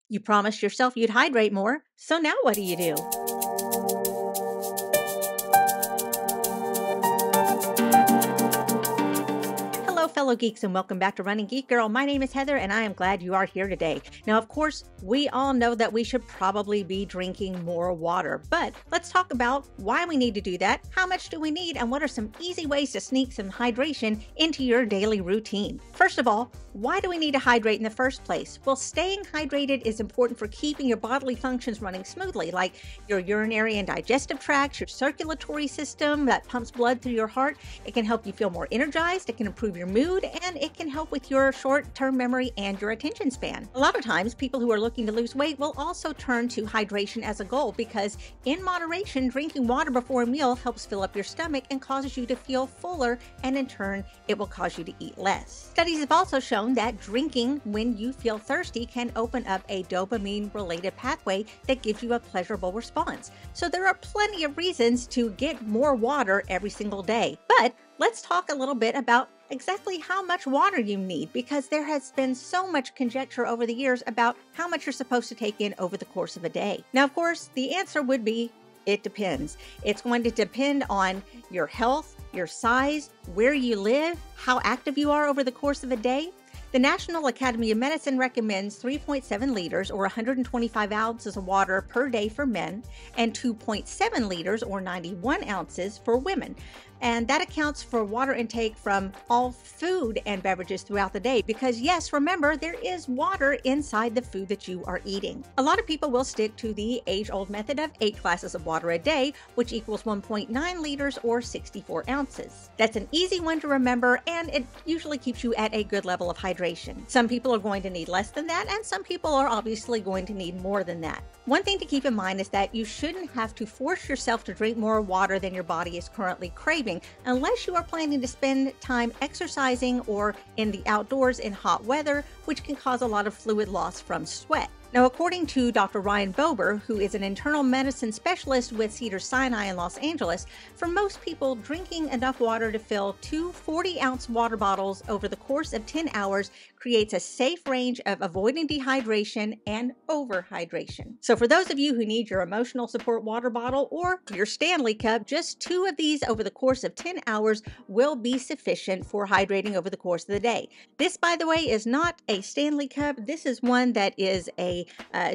You promised yourself you'd hydrate more, so now what do you do? Hello, fellow geeks, and welcome back to Running Geek Girl. My name is Heather, and I am glad you are here today. Now, of course, we all know that we should probably be drinking more water, but let's talk about why we need to do that, how much do we need, and what are some easy ways to sneak some hydration into your daily routine. First of all, why do we need to hydrate in the first place? Well, staying hydrated is important for keeping your bodily functions running smoothly, like your urinary and digestive tracts, your circulatory system that pumps blood through your heart. It can help you feel more energized, it can improve your mood, and it can help with your short-term memory and your attention span. A lot of times, people who are looking to lose weight will also turn to hydration as a goal because in moderation, drinking water before a meal helps fill up your stomach and causes you to feel fuller, and in turn, it will cause you to eat less. Studies have also shown that drinking when you feel thirsty can open up a dopamine-related pathway that gives you a pleasurable response. So there are plenty of reasons to get more water every single day. But let's talk a little bit about exactly how much water you need, because there has been so much conjecture over the years about how much you're supposed to take in over the course of a day. Now, of course, the answer would be it depends. It's going to depend on your health, your size, where you live, how active you are over the course of a day. The National Academy of Medicine recommends 3.7 liters or 125 ounces of water per day for men and 2.7 liters or 91 ounces for women. And that accounts for water intake from all food and beverages throughout the day because, yes, remember, there is water inside the food that you are eating. A lot of people will stick to the age-old method of 8 glasses of water a day, which equals 1.9 liters or 64 ounces. That's an easy one to remember, and it usually keeps you at a good level of hydration. Some people are going to need less than that, and some people are obviously going to need more than that. One thing to keep in mind is that you shouldn't have to force yourself to drink more water than your body is currently craving, unless you are planning to spend time exercising or in the outdoors in hot weather, which can cause a lot of fluid loss from sweat. Now, according to Dr. Ryan Bober, who is an internal medicine specialist with Cedars-Sinai in Los Angeles, for most people, drinking enough water to fill 2 40-ounce water bottles over the course of 10 hours creates a safe range of avoiding dehydration and overhydration. So for those of you who need your emotional support water bottle or your Stanley Cup, just 2 of these over the course of 10 hours will be sufficient for hydrating over the course of the day. This, by the way, is not a Stanley Cup. This is one that is a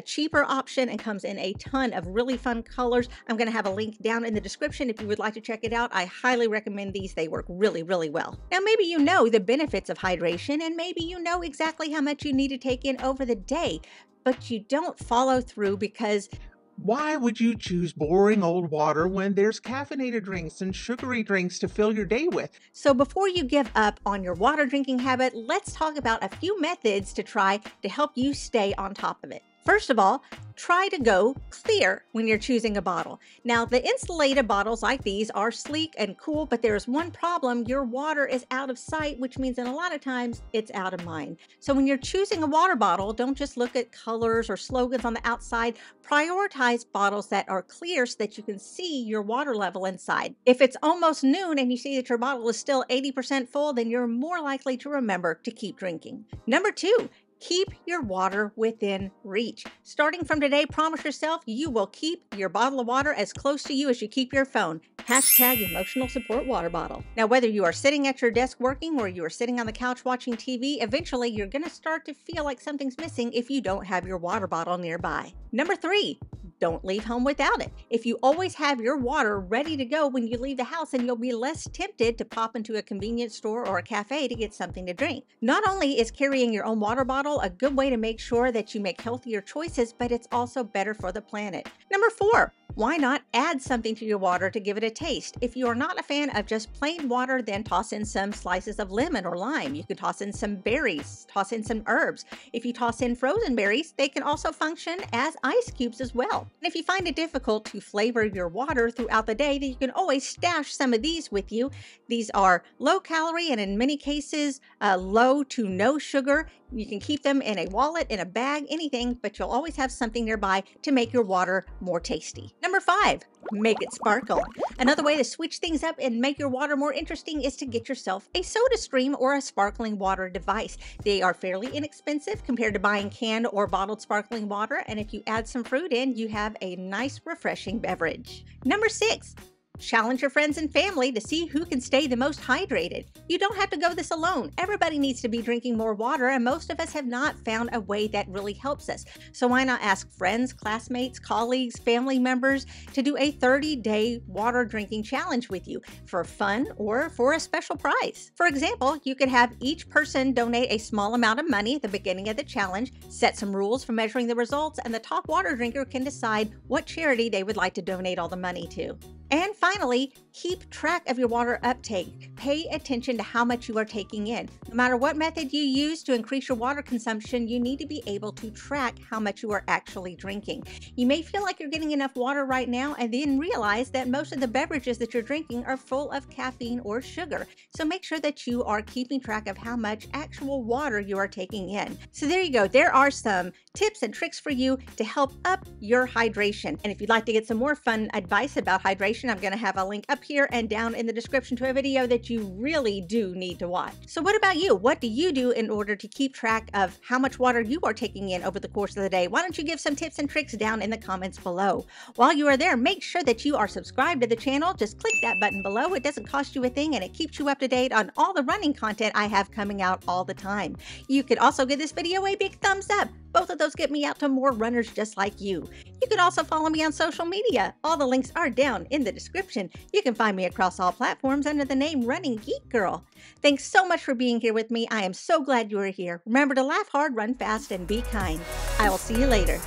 cheaper option and comes in a ton of really fun colors. I'm going to have a link down in the description if you would like to check it out. I highly recommend these. They work really, really well. Now, maybe you know the benefits of hydration, and maybe you know exactly how much you need to take in over the day, but you don't follow through because why would you choose boring old water when there's caffeinated drinks and sugary drinks to fill your day with? So before you give up on your water drinking habit, let's talk about a few methods to try to help you stay on top of it. First of all, try to go clear when you're choosing a bottle. Now, the insulated bottles like these are sleek and cool, but there's one problem. Your water is out of sight, which means that a lot of times it's out of mind. So when you're choosing a water bottle, don't just look at colors or slogans on the outside. Prioritize bottles that are clear so that you can see your water level inside. If it's almost noon and you see that your bottle is still 80% full, then you're more likely to remember to keep drinking. Number 2, keep your water within reach. Starting from today, promise yourself you will keep your bottle of water as close to you as you keep your phone. Hashtag emotional support water bottle. Now, whether you are sitting at your desk working or you are sitting on the couch watching TV, eventually you're going to start to feel like something's missing if you don't have your water bottle nearby. Number 3, don't leave home without it. If you always have your water ready to go when you leave the house, then you'll be less tempted to pop into a convenience store or a cafe to get something to drink. Not only is carrying your own water bottle a good way to make sure that you make healthier choices, but it's also better for the planet. Number 4, why not add something to your water to give it a taste? If you are not a fan of just plain water, then toss in some slices of lemon or lime. You can toss in some berries, toss in some herbs. If you toss in frozen berries, they can also function as ice cubes as well. And if you find it difficult to flavor your water throughout the day, then you can always stash some of these with you. These are low calorie and in many cases low to no sugar. You can keep them in a wallet, in a bag, anything, but you'll always have something nearby to make your water more tasty. Number 5, make it sparkle. Another way to switch things up and make your water more interesting is to get yourself a soda stream or a sparkling water device. They are fairly inexpensive compared to buying canned or bottled sparkling water, and if you add some fruit in, you have a nice, refreshing beverage. Number 6, challenge your friends and family to see who can stay the most hydrated. You don't have to go this alone. Everybody needs to be drinking more water, and most of us have not found a way that really helps us. So why not ask friends, classmates, colleagues, family members to do a 30-day water drinking challenge with you for fun or for a special prize? For example, you could have each person donate a small amount of money at the beginning of the challenge, set some rules for measuring the results, and the top water drinker can decide what charity they would like to donate all the money to. And finally, keep track of your water uptake. Pay attention to how much you are taking in. No matter what method you use to increase your water consumption, you need to be able to track how much you are actually drinking. You may feel like you're getting enough water right now and then realize that most of the beverages that you're drinking are full of caffeine or sugar. So make sure that you are keeping track of how much actual water you are taking in. So there you go. There are some tips and tricks for you to help up your hydration. And if you'd like to get some more fun advice about hydration, I'm going to have a link up here and down in the description to a video that you really do need to watch. So what about you? What do you do in order to keep track of how much water you are taking in over the course of the day? Why don't you give some tips and tricks down in the comments below? While you are there, make sure that you are subscribed to the channel. Just click that button below. It doesn't cost you a thing, and it keeps you up to date on all the running content I have coming out all the time. You could also give this video a big thumbs up. Both of those get me out to more runners just like you. You can also follow me on social media. All the links are down in the description. You can find me across all platforms under the name Running Geek Girl. Thanks so much for being here with me. I am so glad you are here. Remember to laugh hard, run fast, and be kind. I will see you later.